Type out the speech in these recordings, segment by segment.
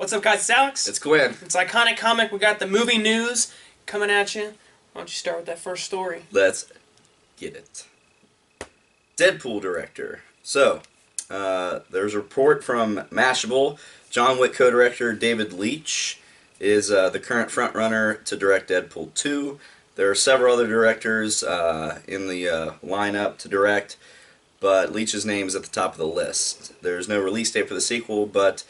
What's up, guys? It's Alex. It's Quinn. It's Iconic Comic. We got the movie news coming at you. Why don't you start with that first story? Let's get it. Deadpool director. So, there's a report from Mashable. John Wick co-director David Leitch is the current frontrunner to direct Deadpool 2. There are several other directors in the lineup to direct, but Leitch's name is at the top of the list. There's no release date for the sequel, but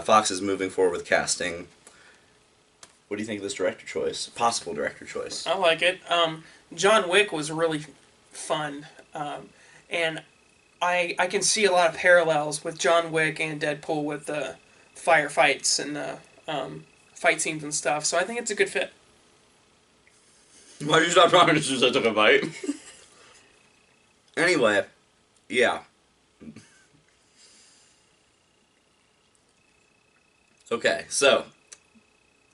Fox is moving forward with casting. What do you think of this director choice? Possible director choice. I like it. John Wick was really fun, and I can see a lot of parallels with John Wick and Deadpool with the firefights and the fight scenes and stuff. So I think it's a good fit. Why did you stop talking as soon as I took a bite? Anyway, yeah. Okay, so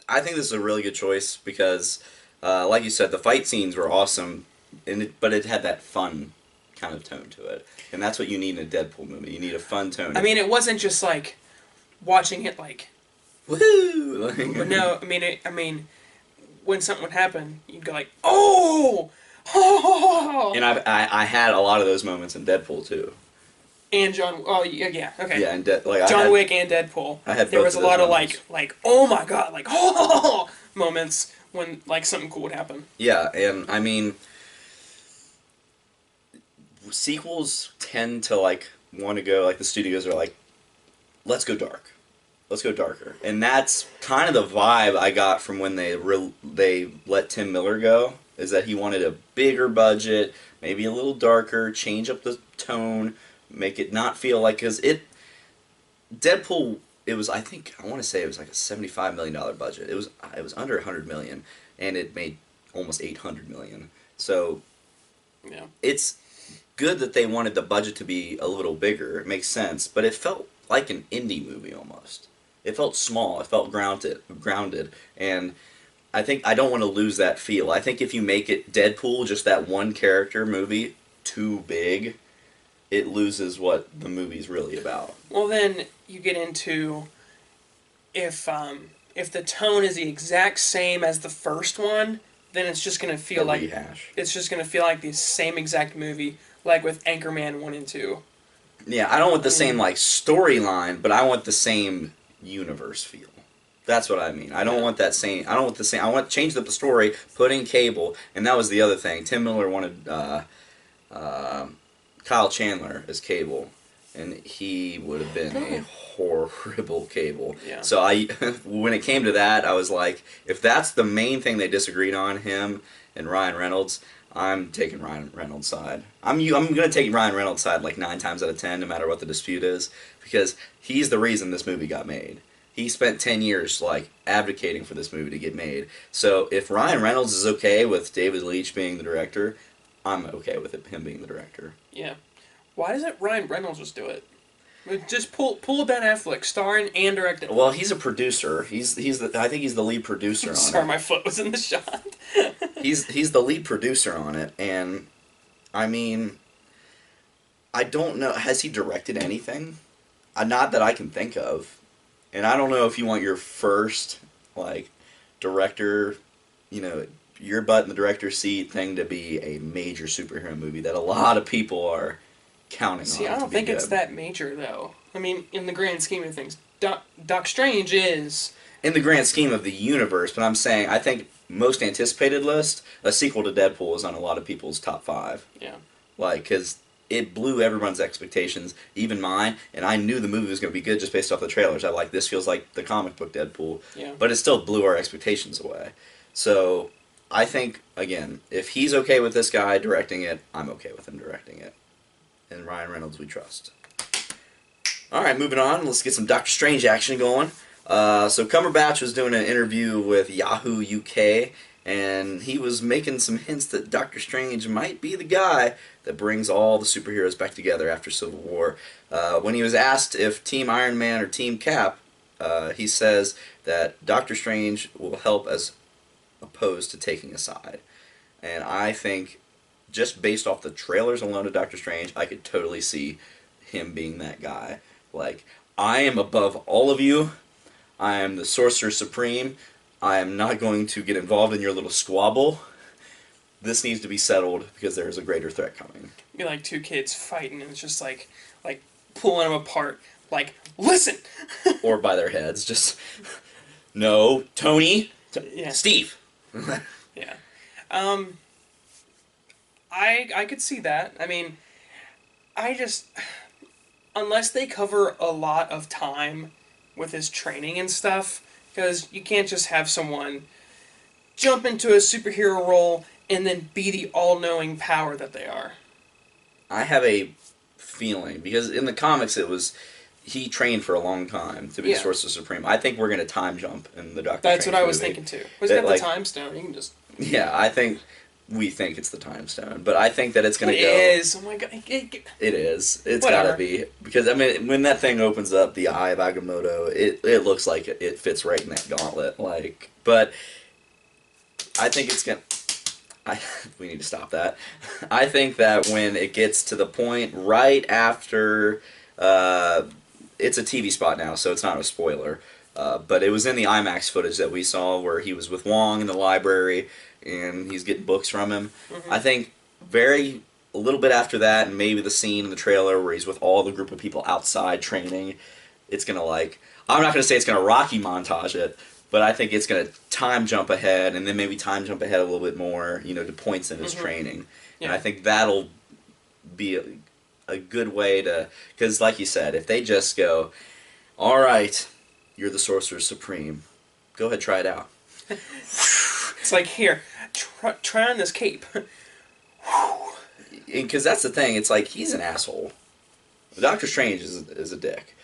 I think this is a really good choice because, like you said, the fight scenes were awesome, but it had that fun kind of tone to it, and that's what you need in a Deadpool movie. You need a fun tone. I mean, it wasn't just like watching it like woohoo. No, I mean, when something would happen, you'd go like, oh, oh. And I had a lot of those moments in Deadpool too. And John, oh yeah, okay. Yeah, and John Wick and Deadpool. There was a lot of like oh my god, like oh moments when like something cool would happen. Yeah, and I mean, sequels tend to like want to go like the studios are like, let's go dark, let's go darker, and that's kind of the vibe I got from when they let Tim Miller go. Is that he wanted a bigger budget, maybe a little darker, change up the tone. Make it not feel like, because Deadpool, it was, I want to say it was like a $75 million budget. It was under $100 million, and it made almost $800 million. So, yeah, it's good that they wanted the budget to be a little bigger. It makes sense, but it felt like an indie movie almost. It felt small. It felt grounded, and I think I don't want to lose that feel. I think if you make it Deadpool, just that one character movie, too big, it loses what the movie's really about. Well, then you get into if the tone is the exact same as the first one, then it's just gonna feel like rehash. It's just gonna feel like the same exact movie, like with Anchorman 1 and 2. Yeah, I don't want the same like storyline, but I want the same universe feel. That's what I mean. I don't want that same. I don't want the same. I want to change the story, put in Cable, and that was the other thing. Tim Miller wanted Kyle Chandler as Cable, and he would have been a horrible Cable. Yeah. So when it came to that, I was like, if that's the main thing they disagreed on, him and Ryan Reynolds, I'm taking Ryan Reynolds' side. I'm gonna take Ryan Reynolds' side like 9 times out of 10, no matter what the dispute is, because he's the reason this movie got made. He spent 10 years like advocating for this movie to get made. So if Ryan Reynolds is okay with David Leitch being the director, I'm okay with him being the director. Yeah. Why doesn't Ryan Reynolds just do it? Just pull Ben Affleck, starring and directing. Well, he's a producer. I think he's the lead producer on it. Sorry, my foot was in the shot. He's the lead producer on it, and I mean, I don't know. Has he directed anything? Not that I can think of. And I don't know if you want your first like director, your butt in the director's seat thing to be a major superhero movie that a lot of people are counting on. See, I don't think it's that major, though. I mean, in the grand scheme of things, Doc Strange is... In the grand scheme of the universe, but I'm saying, I think most anticipated list, a sequel to Deadpool is on a lot of people's top 5. Yeah. Like, because it blew everyone's expectations, even mine, and I knew the movie was going to be good just based off the trailers. This feels like the comic book Deadpool, yeah. But it still blew our expectations away. So, I think, again, if he's okay with this guy directing it, I'm okay with him directing it. And Ryan Reynolds we trust. Alright, moving on. Let's get some Doctor Strange action going. So Cumberbatch was doing an interview with Yahoo UK, and he was making some hints that Doctor Strange might be the guy that brings all the superheroes back together after Civil War. When he was asked if Team Iron Man or Team Cap, he says that Doctor Strange will help as opposed to taking a side. And I think, just based off the trailers alone of Doctor Strange, I could totally see him being that guy. Like, I am above all of you. I am the Sorcerer Supreme. I am not going to get involved in your little squabble. This needs to be settled because there is a greater threat coming. Be like two kids fighting, and it's just like pulling them apart. Like, listen. Or by their heads, just no, Tony, Yeah. Steve. Yeah. I could see that. I mean, I just unless they cover a lot of time with his training and stuff, because you can't just have someone jump into a superhero role and then be the all-knowing power that they are. I have a feeling because in the comics it was he trained for a long time to be Yeah. Sorcerer Supreme. I think we're gonna time jump in the Doctor. That's Strange what I was movie. thinking too. Was That, that the like- time stone? You can just. Yeah, I think we think it's the Time Stone, but I think that it's gonna It go. is. Oh my god. It is. It's Whatever. gotta be because I mean, when that thing opens up, the Eye of Agamotto, it looks like it fits right in that gauntlet. Like, but I think it's gonna. We need to stop that. I think that when it gets to the point right after, it's a TV spot now, so it's not a spoiler. But it was in the IMAX footage that we saw where he was with Wong in the library and he's getting books from him. Mm-hmm. I think a little bit after that, and maybe the scene in the trailer where he's with all the group of people outside training, it's gonna I'm not gonna say it's gonna Rocky montage it, but I think it's gonna time jump ahead, and then maybe time jump ahead a little bit more, to points in his training. Yeah. And I think that'll be a good way to, because like you said, if they just go, all right, you're the Sorcerer Supreme, go ahead, try it out. It's like, here, try on this cape. Because that's the thing, it's like he's an asshole. Doctor Strange is a dick,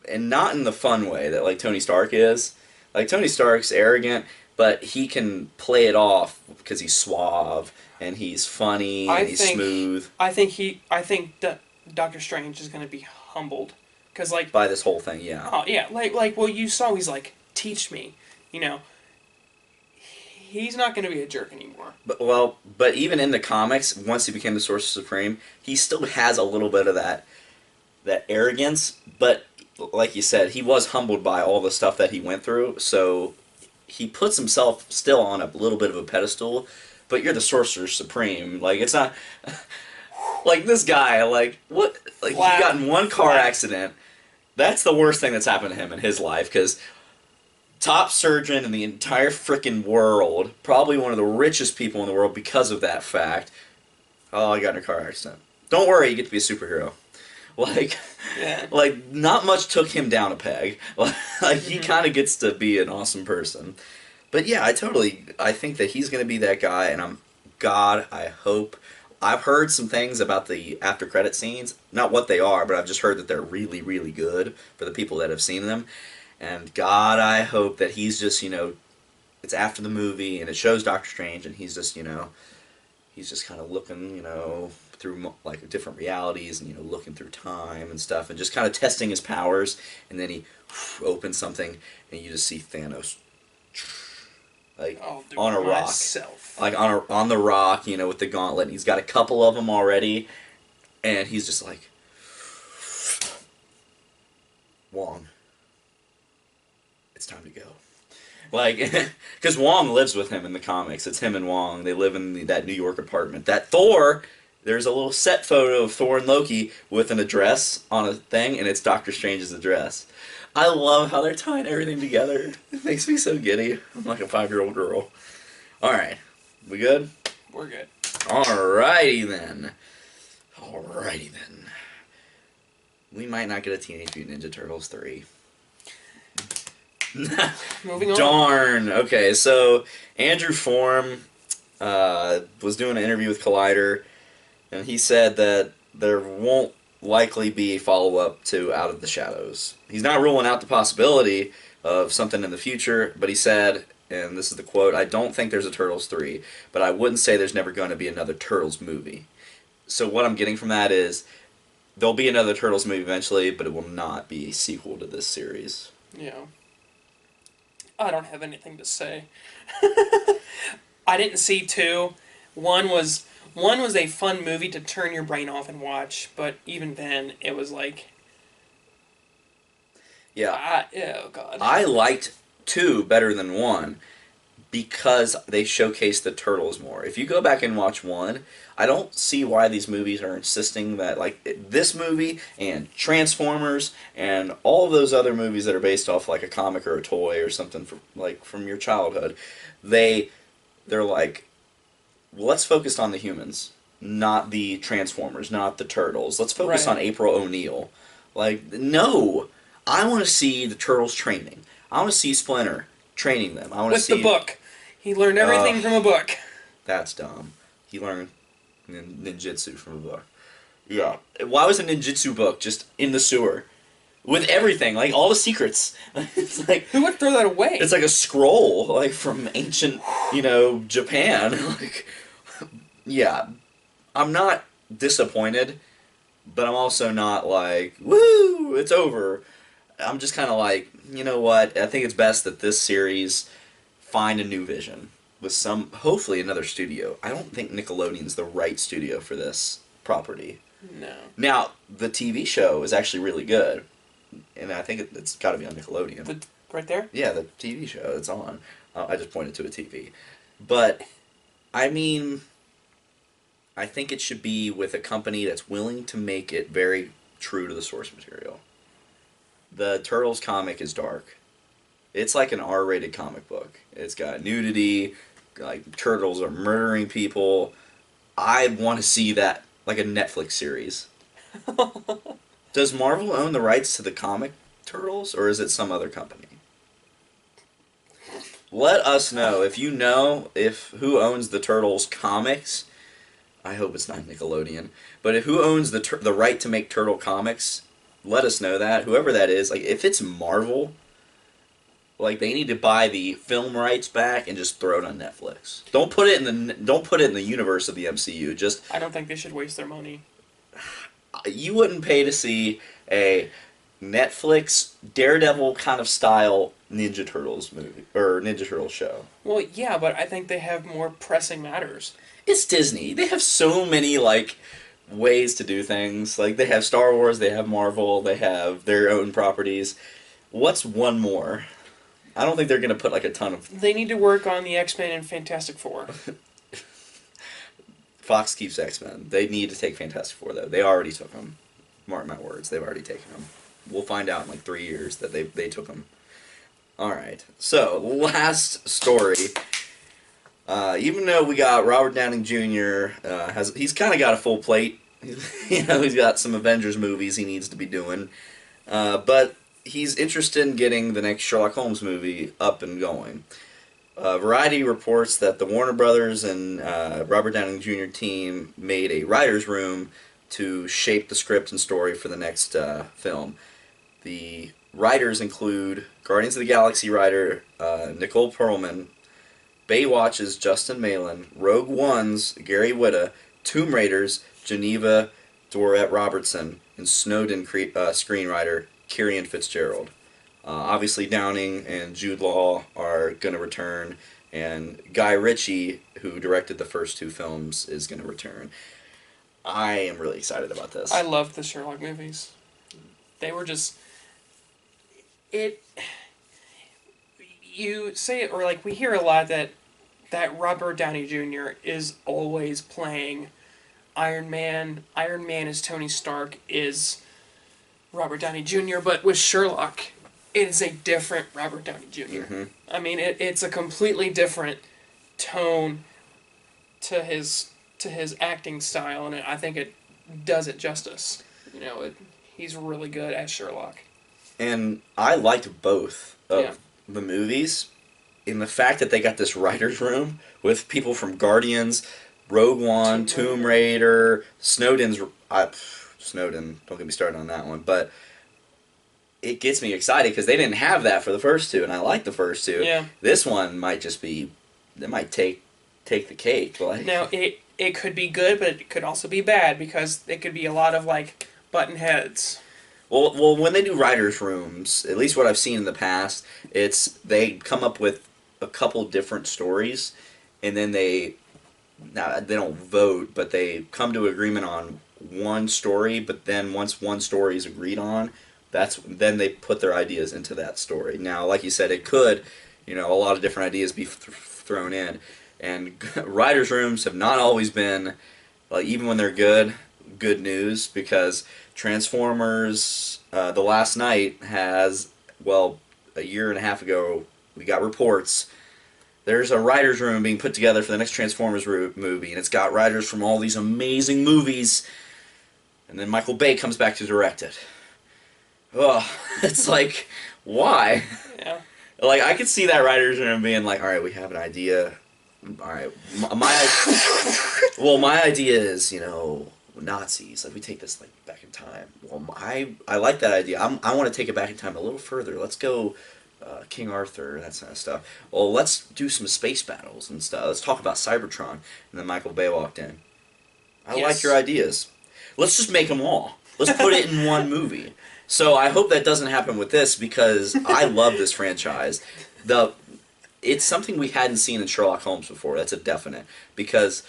and not in the fun way that like Tony Stark is. Like Tony Stark's arrogant, but he can play it off because he's suave and he's funny and he's smooth I think that Doctor Strange is going to be humbled, because like, by this whole thing. Yeah, oh yeah, like well, you saw he's like, teach me, He's not going to be a jerk anymore. but even in the comics, once he became the Sorcerer Supreme, he still has a little bit of that arrogance. But like you said, he was humbled by all the stuff that he went through, so he puts himself still on a little bit of a pedestal. But you're the Sorcerer Supreme. Like, it's not like this guy. Like, what? Like, he got in one car accident. That's the worst thing that's happened to him in his life, because top surgeon in the entire frickin' world, probably one of the richest people in the world because of that fact. Oh, I got in a car accident. Don't worry, you get to be a superhero. Yeah. Like not much took him down a peg. Like he kind of gets to be an awesome person. But yeah, I think that he's going to be that guy, and I hope. I've heard some things about the after credit scenes, not what they are, but I've just heard that they're really, really good for the people that have seen them. And God, I hope that he's just, it's after the movie and it shows Doctor Strange, and he's just, he's just kind of looking, through like different realities and, looking through time and stuff and just kind of testing his powers. And then he opens something and you just see Thanos like on a rock. Like on the rock, with the gauntlet. And he's got a couple of them already. And he's just like, Wong, it's time to go. Like, because Wong lives with him in the comics. It's him and Wong. They live in that New York apartment. That Thor, there's a little set photo of Thor and Loki with an address on a thing, and it's Doctor Strange's address. I love how they're tying everything together. It makes me so giddy. I'm like a 5-year-old girl. Alright, we good? We're good. Alrighty then. We might not get a Teenage Mutant Ninja Turtles 3. Moving on. Darn. Okay, so Andrew Form was doing an interview with Collider, and he said that there won't likely be a follow-up to Out of the Shadows. He's not ruling out the possibility of something in the future, but he said, and this is the quote, "I don't think there's a Turtles 3, but I wouldn't say there's never going to be another Turtles movie." So what I'm getting from that is there'll be another Turtles movie eventually, but it will not be a sequel to this series. Yeah. I don't have anything to say. I didn't see 2. One was a fun movie to turn your brain off and watch, but even then, it was like... Yeah. Oh God. I liked 2 better than 1 because they showcase the turtles more. If you go back and watch 1, I don't see why these movies are insisting that, like, this movie and Transformers and all of those other movies that are based off like a comic or a toy or something from your childhood, they're like, well, let's focus on the humans, not the Transformers, not the turtles. Let's focus on Right. April O'Neil. Like, no, I want to see the turtles training. I want to see Splinter training them. I want to With the see. book, he learned Uh, everything from a book. that's dumb. He learned ninjutsu from a book. Yeah. Why was a ninjutsu book just in the sewer with everything, like all the secrets? It's like Who would throw that away? it's like a scroll, like from ancient, Japan. Like, yeah, I'm not disappointed, but I'm also not like, woo, it's over. I'm just kind of like, you know what? I think it's best that this series find a new vision with hopefully another studio. I don't think Nickelodeon's the right studio for this property. No. Now, the TV show is actually really good, and I think it's got to be on Nickelodeon. Right there. Yeah, the TV show it's on. I just pointed to a TV, but I mean, I think it should be with a company that's willing to make it very true to the source material. The Turtles comic is dark. It's like an R-rated comic book. It's got nudity, like turtles are murdering people. I want to see that like a Netflix series. Does Marvel own the rights to the comic Turtles, or is it some other company? Let us know if you know if who owns the Turtles comics. I hope it's not Nickelodeon, but if who owns the right to make Turtle comics, let us know that. Whoever that is, like if it's Marvel, like they need to buy the film rights back and just throw it on Netflix. Don't put it in the universe of the MCU. Just I don't think they should waste their money. you wouldn't pay to see a Netflix Daredevil kind of style Ninja Turtles movie or Ninja Turtles show. Well, yeah, but I think they have more pressing matters. It's Disney. They have so many like ways to do things. Like they have Star Wars, they have Marvel, they have their own properties. What's one more? I don't think they're gonna put like a ton of. They need to work on the X-Men and Fantastic Four. Fox keeps X-Men. They need to take Fantastic Four though. They already took them. Mark my words, they've already taken them. We'll find out in like 3 years that they took them. All right. So last story. Even though we got Robert Downey Jr. He's kind of got a full plate. He's got some Avengers movies he needs to be doing, but he's interested in getting the next Sherlock Holmes movie up and going. Variety reports that the Warner Brothers and Robert Downey Jr. team made a writer's room to shape the script and story for the next film. The writers include Guardians of the Galaxy writer Nicole Perlman, Baywatch's Justin Malin, Rogue One's Gary Whitta, Tomb Raiders Geneva Dorette Robertson, and Snowden screenwriter Kieran Fitzgerald. Obviously, Downing and Jude Law are going to return, and Guy Ritchie, who directed the first 2 films, is going to return. I am really excited about this. I loved the Sherlock movies. They were just it. You say it, or like we hear a lot that Robert Downey Jr. is always playing Iron Man. Iron Man is Tony Stark is Robert Downey Jr. But with Sherlock, it is a different Robert Downey junior Mm-hmm. I mean, it's a completely different tone to his acting style, and I think it does it justice. He's really good as Sherlock. And I liked both of Yeah. the movies in the fact that they got this writer's room with people from Guardians, Rogue One, Tomb Raider, Snowden, don't get me started on that one, but it gets me excited because they didn't have that for the first 2, and I like the first 2. Yeah. This one might just be, it might take the cake. Like, Now it could be good, but it could also be bad because it could be a lot of like button heads. Well, when they do writers' rooms, at least what I've seen in the past, it's they come up with a couple different stories, and then they don't vote, but they come to agreement on one story. But then once one story is agreed on, then they put their ideas into that story. Now, like you said, it could, a lot of different ideas be thrown in, and writers' rooms have not always been, like, even when they're good news, because Transformers: The Last Night has, well, a year and a half ago we got reports. There's a writer's room being put together for the next Transformers movie, and it's got writers from all these amazing movies, and then Michael Bay comes back to direct it. Oh, it's like, why? Yeah. Like, I could see that writer's room being like, all right, we have an idea. All right, my idea is, Nazis. Like, we take this, like, back in time. Well, I like that idea. I want to take it back in time a little further. Let's go King Arthur, that kind of stuff. Well, let's do some space battles and stuff. Let's talk about Cybertron. And then Michael Bay walked in. I like your ideas. Let's just make them all. Let's put it in one movie. So I hope that doesn't happen with this, because I love this franchise. It's something we hadn't seen in Sherlock Holmes before. That's a definite. Because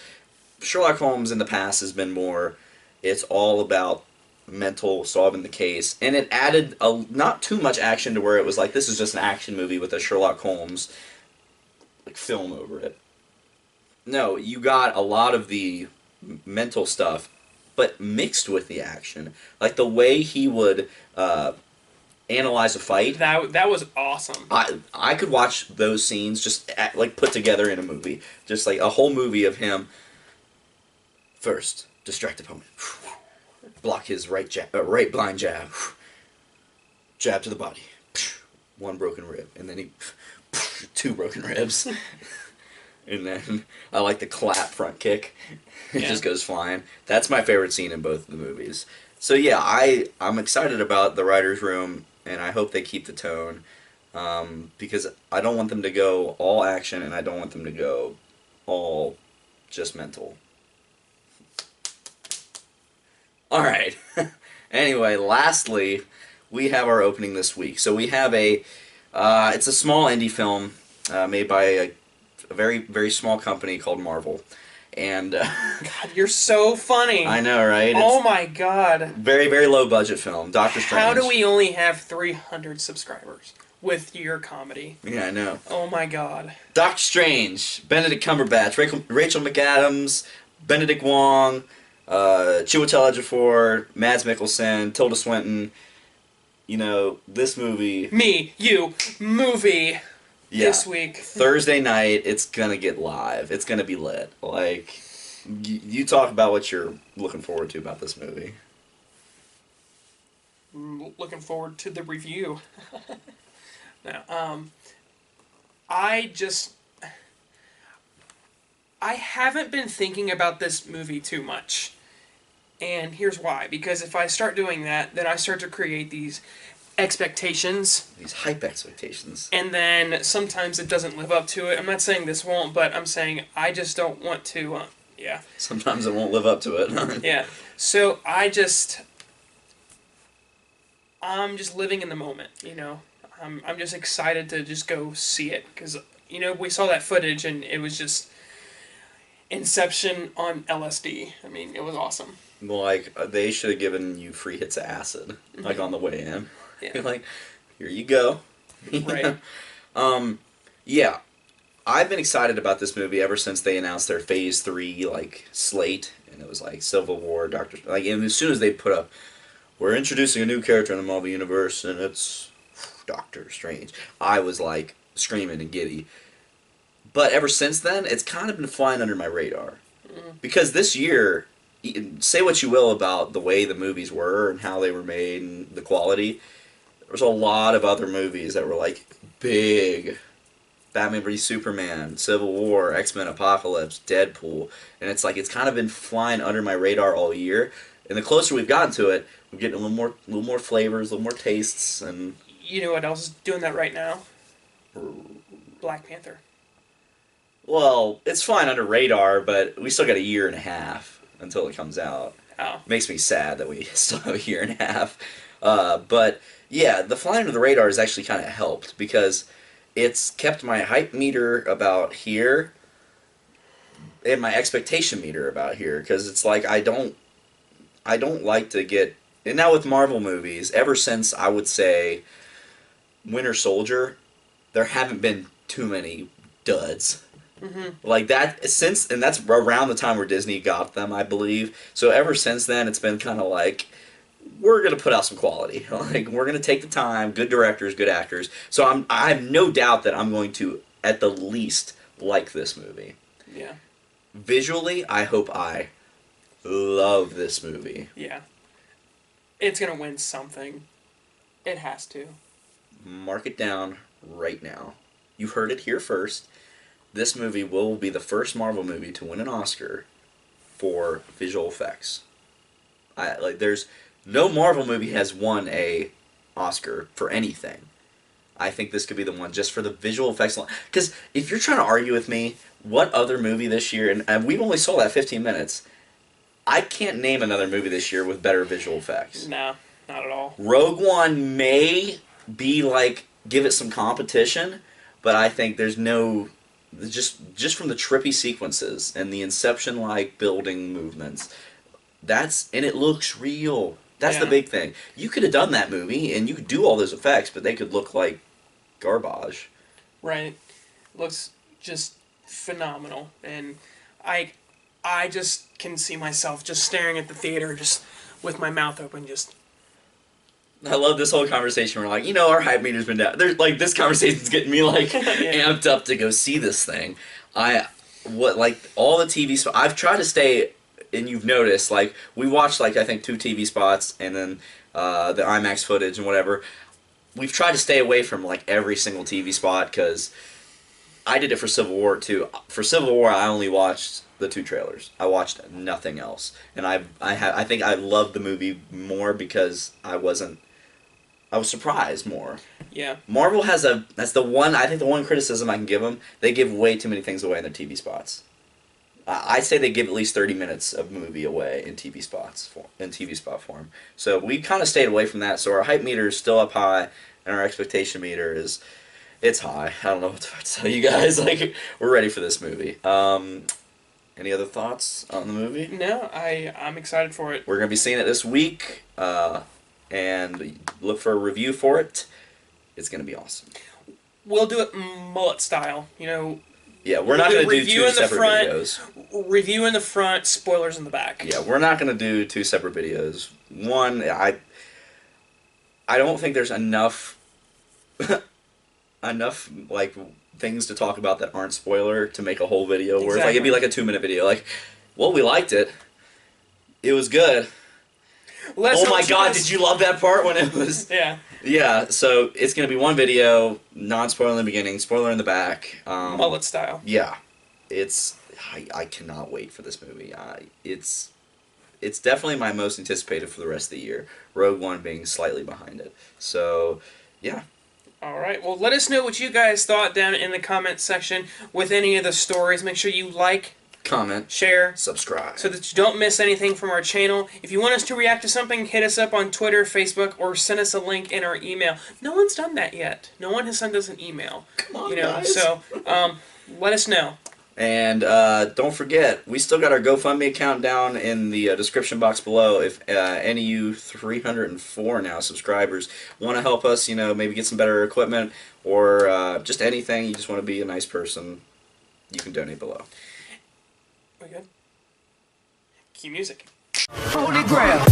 Sherlock Holmes in the past has been more, it's all about mental, solving the case. And it added not too much action to where it was like, this is just an action movie with a Sherlock Holmes film over it. No, you got a lot of the mental stuff, but mixed with the action. Like the way he would analyze a fight. That was awesome. I could watch those scenes just like put together in a movie. Just like a whole movie of him. First, distract opponent. Block his right blind jab. Jab to the body. One broken rib. And then he... 2 broken ribs. And then I like the clap front kick. It just goes flying. That's my favorite scene in both of the movies. So yeah, I'm excited about the writer's room, and I hope they keep the tone, because I don't want them to go all action, and I don't want them to go all just mental. Alright. Anyway, lastly, we have our opening this week. So we have it's a small indie film made by a very, very small company called Marvel. And God, you're so funny. I know, right? Oh my God. Very, very low budget film. Doctor Strange. How do we only have 300 subscribers with your comedy? Yeah, I know. Oh my God. Doctor Strange, Benedict Cumberbatch, Rachel McAdams, Benedict Wong, Chiwetel Ejiofor, Mads Mikkelsen, Tilda Swinton. This movie. Movie. Yeah. This week. Thursday night, it's gonna get live. It's gonna be lit. Like, you talk about what you're looking forward to about this movie. Looking forward to the review. No, I haven't been thinking about this movie too much. And here's why. Because if I start doing that, then I start to create these expectations. These hype expectations. And then sometimes it doesn't live up to it. I'm not saying this won't, but I'm saying I just don't want to, yeah. Sometimes it won't live up to it. Yeah. So I'm just living in the moment, I'm just excited to just go see it. Because, we saw that footage and it was just Inception on LSD. I mean, it was awesome. Like, they should have given you free hits of acid, like, on the way in. Yeah. You're like, here you go. Right. Yeah. I've been excited about this movie ever since they announced their Phase 3, slate. And it was, Civil War, and as soon as they put up, we're introducing a new character in the Marvel Universe, and it's Doctor Strange. I was, screaming and giddy. But ever since then, it's kind of been flying under my radar. Because this year, say what you will about the way the movies were and how they were made and the quality, there was a lot of other movies that were, big. Batman v Superman, Civil War, X-Men Apocalypse, Deadpool. And it's it's kind of been flying under my radar all year. And the closer we've gotten to it, we're getting a little more flavors, a little more tastes, and... You know what else is doing that right now? Black Panther. Well, it's flying under radar, but we still got a year and a half until it comes out. Oh. Makes me sad that we still have a year and a half. But, yeah, the flying under the radar has actually kind of helped, because it's kept my hype meter about here and my expectation meter about here, because it's I don't like to get And now with Marvel movies, ever since I would say Winter Soldier, there haven't been too many duds. Like that since, and that's around the time where Disney got them, I believe. So ever since then, it's been kind of like, we're gonna put out some quality. Like we're gonna take the time, good directors, good actors. So I have no doubt that I'm going to at the least like this movie. Yeah. Visually, I hope I love this movie. Yeah. It's gonna win something. It has to. Mark it down right now. You heard it here first. This movie will be the first Marvel movie to win an Oscar for visual effects. There's no Marvel movie has won a Oscar for anything. I think this could be the one just for the visual effects. Because if you're trying to argue with me, what other movie this year, and we've only saw that 15 minutes, I can't name another movie this year with better visual effects. No, not at all. Rogue One may be like, give it some competition, but I think there's no, just from the trippy sequences and the Inception-like building movements, and it looks real. That's the big thing. You could have done that movie, and you could do all those effects, but they could look like garbage. Right. Looks just phenomenal. And I just can see myself just staring at the theater, just with my mouth open, just... I love this whole conversation. We're like, our hype meter's been down. There's like this conversation's getting me like amped up to go see this thing. All the TV spots. I've tried to stay, and you've noticed, like we watched I think 2 TV spots and then the IMAX footage and whatever. We've tried to stay away from like every single TV spot because I did it for Civil War too. For Civil War, I only watched the 2 trailers. I watched nothing else, and I think I loved the movie more because I was surprised more. Yeah. Marvel that's the one criticism I can give them. They give way too many things away in their TV spots. I say they give at least 30 minutes of movie away in TV spot form. So we kind of stayed away from that. So our hype meter is still up high, and our expectation meter it's high. I don't know what to tell you guys. Like we're ready for this movie. Any other thoughts on the movie? No, I'm excited for it. We're gonna be seeing it this week, and look for a review for it. It's gonna be awesome. We'll do it mullet style. Yeah, we're not going to do 2 separate front, videos. Review in the front, spoilers in the back. Yeah, we're not going to do 2 separate videos. One, I don't think there's enough like things to talk about that aren't spoiler to make a whole video worth. Like it'd be like a 2-minute video. Like, well, we liked it. It was good. Oh my God! Did you love that part when it was? Yeah. Yeah. So it's gonna be one video, non-spoiler in the beginning, spoiler in the back. Mullet style. Yeah. I cannot wait for this movie. It's definitely my most anticipated for the rest of the year. Rogue One being slightly behind it. So, yeah. All right. Well, let us know what you guys thought down in the comment section with any of the stories. Make sure you like, comment, share, subscribe, so that you don't miss anything from our channel. If you want us to react to something, hit us up on Twitter, Facebook, or send us a link in our email. No one's done that yet. No one has sent us an email. Come on, guys. So let us know. And don't forget, we still got our GoFundMe account down in the description box below. If any of you 304 now subscribers want to help us, maybe get some better equipment or just anything, you just want to be a nice person, you can donate below. We good? Cue music. Holy Grail.